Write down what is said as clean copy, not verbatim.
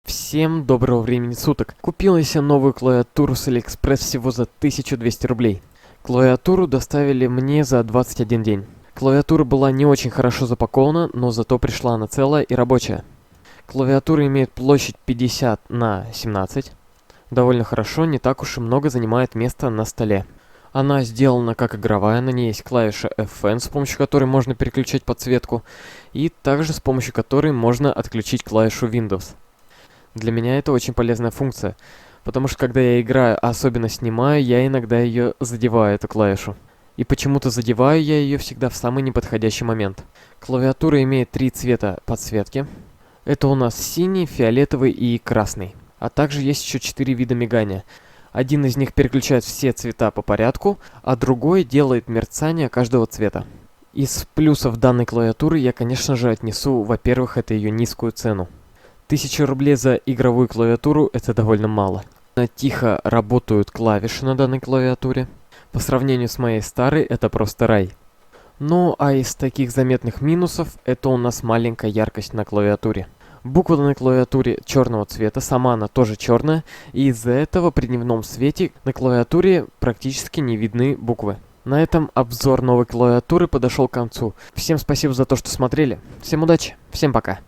Всем доброго времени суток. Купил я себе новую клавиатуру с Алиэкспресс всего за 1200 рублей. Клавиатуру доставили мне за 21 день. Клавиатура была не очень хорошо запакована, но зато пришла она целая и рабочая. Клавиатура имеет площадь 50 на 17. Довольно хорошо, не так уж и много занимает места на столе. Она сделана как игровая, на ней есть клавиша FN, с помощью которой можно переключать подсветку, и также с помощью которой можно отключить клавишу Windows. Для меня это очень полезная функция, потому что когда я играю, а особенно снимаю, я иногда ее задеваю, эту клавишу. И почему-то задеваю я ее всегда в самый неподходящий момент. Клавиатура имеет 3 цвета подсветки. Это у нас синий, фиолетовый и красный. А также есть еще 4 вида мигания. Один из них переключает все цвета по порядку, а другой делает мерцание каждого цвета. Из плюсов данной клавиатуры я, конечно же, отнесу, во-первых, это ее низкую цену. 1000 рублей за игровую клавиатуру — это довольно мало. Тихо работают клавиши на данной клавиатуре. По сравнению с моей старой, это просто рай. Ну, а из таких заметных минусов, это у нас маленькая яркость на клавиатуре. Буква на клавиатуре черного цвета, сама она тоже черная, и из-за этого при дневном свете на клавиатуре практически не видны буквы. На этом обзор новой клавиатуры подошел к концу. Всем спасибо за то, что смотрели. Всем удачи, всем пока.